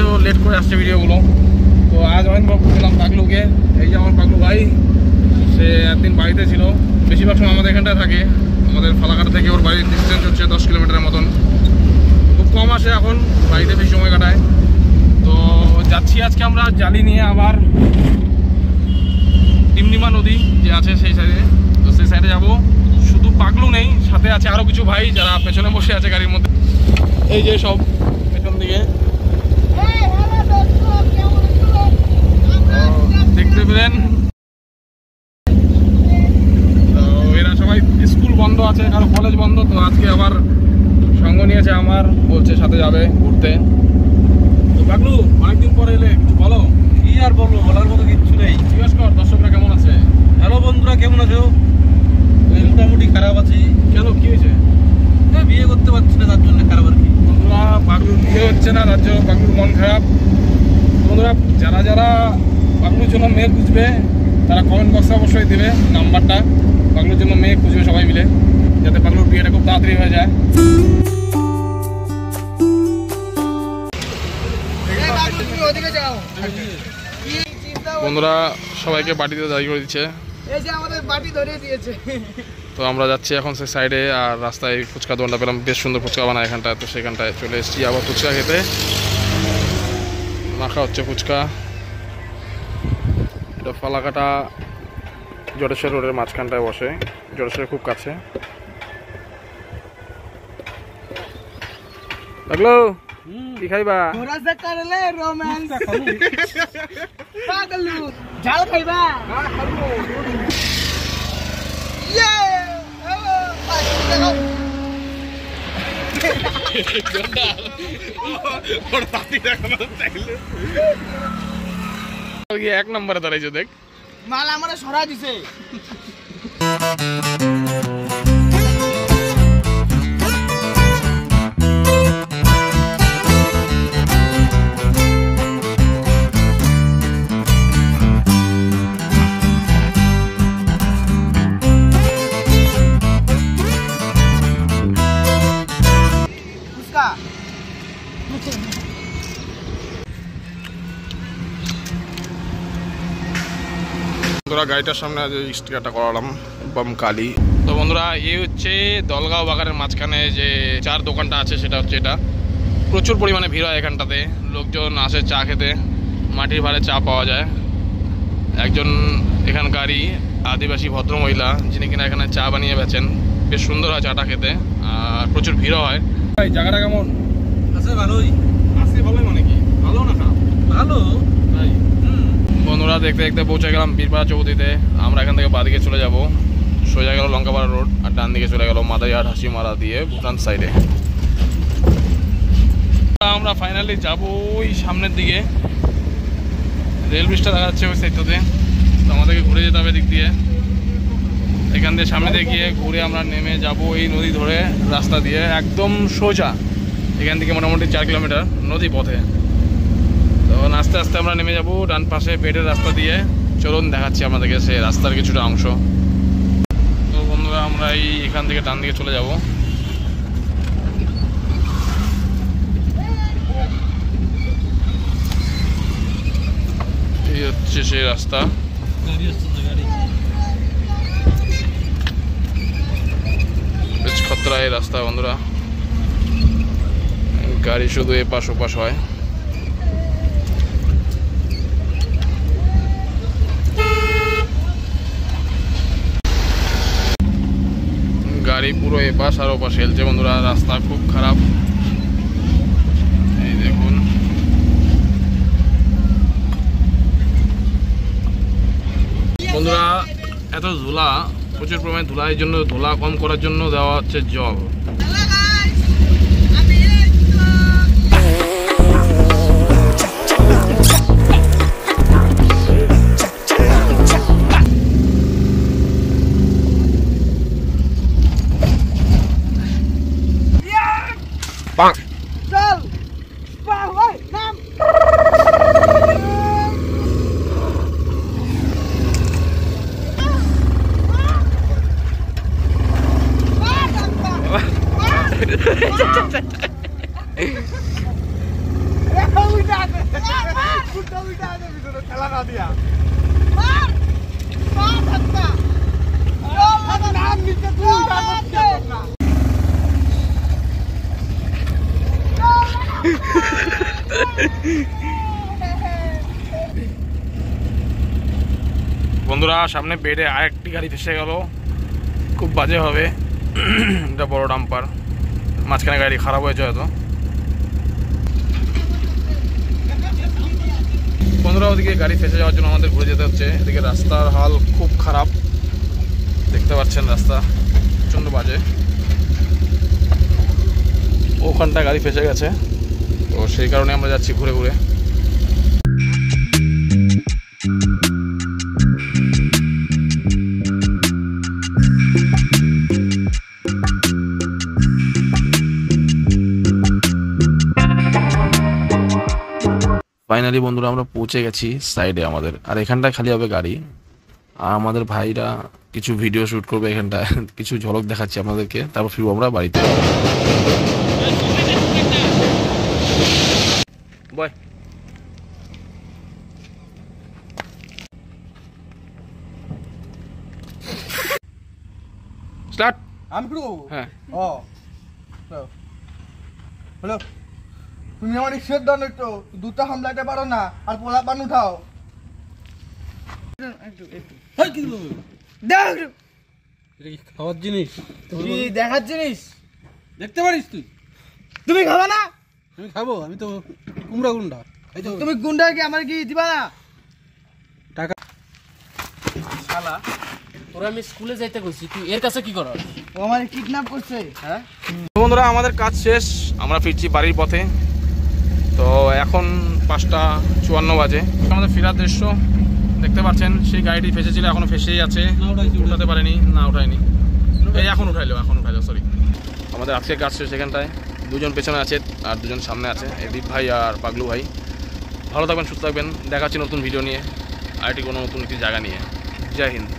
একটু লেট করে আসছে ভিডিওগুলো। তো আজ অনেক পেলাম পাগলুকে। এই যে আমার পাগলু ভাই, সে একদিন বাড়িতে ছিল, বেশিরভাগ সময় আমাদের এখানটায় থাকে। আমাদের ফালাকাটা থেকে ওর বাড়ির ডিস্টেন্স হচ্ছে 10 কিলোমিটারের মতন। খুব কম আসে এখন, বাড়িতে বেশি সময় কাটায়। তো যাচ্ছি আজকে আমরা জালি নিয়ে আবার টিমনিমা নদী যে আছে সেই সাইডে। তো সেই সাইডে যাবো। শুধু পাগলু নেই, সাথে আছে আরও কিছু ভাই যারা পেছনে বসে আছে গাড়ির মধ্যে। এই যে সব পেছন দিকে দেখতে পেলেন। তো এরা সবাই স্কুল বন্ধ আছে, কারো কলেজ বন্ধ। তো আজকে আবার সঙ্গ নিয়েছে আমার, বলছে সাথে যাবে ঘুরতে। তো পাগলু অনেকদিন পরে এলে, কিছু বলো। কি আর বলবো, বলার মতো কিচ্ছু নেই। জিজ্ঞেস কর দর্শকরা কেমন আছে। হ্যালো বন্ধুরা, কেমন আছো? মোটামুটি খারাপ আছি। কেন, কি হয়েছে? বিয়ে করতে পারছি না, তার জন্য খারাপ আর কি। বন্ধুরা পাগলুর বিয়ে হচ্ছে না, তার জন্য পাগলুর মন খারাপ। বন্ধুরা যারা যারা পাগলুর জন্য মেয়ে খুঁজবে তারা কমেন্ট বক্সে অবশ্যই দেবে নাম্বারটা। পাগলুর জন্য মেয়ে খুঁজবে সবাই মিলে, যাতে পাগলুর বিয়েটা খুব তাড়াতাড়ি হয়ে যায়। বন্ধুরা সবাইকে বাটিতে দাঁড়িয়ে করে দিচ্ছে। তো আমরা যাচ্ছি এখন সেই সাইডে, আর রাস্তায় ফুচকা দোকানটা পেলাম, বেশ সুন্দর ফুচকা বানায় এখানটায়। তো সেখানটায় চলে এসেছি আবার ফুচকা খেতে। মাখা হচ্ছে ফুচকা। এটা ফালাকাটা জটেশ্বর রোডের মাঝখানটায় বসে, জটেশ্বরের খুব কাছে। লাগলো কি খাইবা? ঝাল খাইবা? এক নম্বরে দাঁড়াইছে, দেখ মাল আমার সরা দিছে। বন্ধুরা গাড়িটার সামনে আজ স্টিকারটা করালাম বাম কালি। তো বন্ধুরা এই হচ্ছে দলগাঁও বাগানের মাঝখানে যে চার দোকানটা আছে, সেটা হচ্ছে এটা। প্রচুর পরিমাণে ভিড় হয় এখানটাতে, লোকজন আসে চা খেতে। মাটির ভাড়ে চা পাওয়া যায়। একজন এখানকারই আদিবাসী ভদ্রমহিলা যিনি কিনা এখানে চা বানিয়ে বেচেন। বেশ সুন্দর হয় চাটা খেতে, আর প্রচুর ভিড়ও হয়। ভাই জায়গাটা কেমন আছে? ভালোই আছে। ভালোই মানে কি, ভালো না খারাপ? ভালো। তাই বন্ধুরা দেখতে দেখতে পৌঁছে গেলাম বীরপাড়া চৌধুরীতে। আমরা এখান থেকে বাদিকে চলে যাব, সোজা গেল লঙ্কাপাড়া রোড, আর ডান দিকে চলে গেল মাদারিহাট হাসিমারা দিয়ে ভুটান সাইডে। আমরা ফাইনালি যাব ওই সামনের দিকে, রেল ব্রিজটা দেখা যাচ্ছে ওই সাইডটাতে। তো আমাদেরকে ঘুরে যেতে হবে দিক দিয়ে। এখান দিয়ে সামনে দিয়ে গিয়ে ঘুরে আমরা নেমে যাব এই নদী ধরে রাস্তা দিয়ে একদম সোজা। এখান থেকে মোটামুটি 4 কিলোমিটার নদী পথে। তো আস্তে আস্তে আমরা নেমে যাব ডান পাশে বেডের রাস্তা দিয়ে। চলুন দেখাচ্ছি আমাদেরকে সে রাস্তার কিছুটা অংশ। তো বন্ধুরা আমরা এখান থেকে ডান দিকে চলে যাব। এই হচ্ছে সেই রাস্তা। বেশ খতরা এই রাস্তা বন্ধুরা, গাড়ি শুধু এপাশ ওপাশ হয়। গাড়ি পুরো এপাশ আর ওপাশ হেলছে বন্ধুরা, রাস্তা খুব খারাপ। এই দেখুন বন্ধুরা, এত ধুলা, প্রচুর পরিমাণে ধুলা। এই জন্য ধুলা কম করার জন্য দেওয়া হচ্ছে জগ। চল ওই নাম। তালা না দিয়া মার মার ধাক্কা নাম নিতে তুই না বন্ধুরা সামনে বেডে আরেকটি গাড়ি ফেসে গেল, খুব বাজে হবে। এটা বড় ডাম্পার, মাঝখানে গাড়ি খারাপ হয়েছে হয়তো। বন্ধুরা ওদিকে গাড়ি ফেসে যাওয়ার জন্য আমাদের ঘুরে যেতে হচ্ছে। এদিকে রাস্তার হাল খুব খারাপ, দেখতে পাচ্ছেন রাস্তা প্রচণ্ড বাজে। ওখানটা গাড়ি ফেসে গেছে, তো সেই কারণে আমরা যাচ্ছি ঘুরে ঘুরে। ফাইনালি বন্ধুরা আমরা পৌঁছে গেছি সাইডে আমাদের, আর এখানটায় খালি হবে গাড়ি। আর আমাদের ভাইরা কিছু ভিডিও শ্যুট করবে এখানটায়, কিছু ঝলক দেখাচ্ছি আপনাদেরকে, তারপর ফিরবো আমরা বাড়িতে। বয় স্টার্ট। আমি কি করবো? হ্যাঁ ও হ্যালো, তুমি আমার ইসের দাও একটু, দুটা হামলাইতে পারো না আর পোলা পান উঠাও। দেখ এটা কি খাওয়ার জিনিস? কি দেখার জিনিস দেখতে পারিস তুই? তুমি খাবা না? আমি খাবো, আমি তো কুমড়া গুন্ডা। এই তো তুমি গুন্ডা কি আমার কি দিবা না? টাকা শালা তোরা আমি স্কুলে যাইতে কইছি, তুই এর কাছে কি করস? ও আমার কিডন্যাপ করছে। হ্যাঁ তো বন্ধুরা আমাদের কাজ শেষ, আমরা ফিরছি বাড়ির পথে। তো এখন 5:54 বাজে। আমাদের ফেরার দৃশ্য দেখতে পাচ্ছেন, সেই গাড়িটি ফেসেছিল, এখনো ফেসেই আছে, উঠাতে পারেনি, না উঠায়নি, এই এখন উঠাইলো সরি। আমাদের আজকের কাজ শেষ এখানটায়। দুজন পেছনে আছে আর দুজন সামনে আছে, এই দীপ ভাই আর পাগলু ভাই। ভালো থাকবেন, সুস্থ থাকবেন, দেখাচ্ছি নতুন ভিডিও নিয়ে, আরেকটি কোনো নতুন একটি জায়গা নিয়ে। জয় হিন্দ।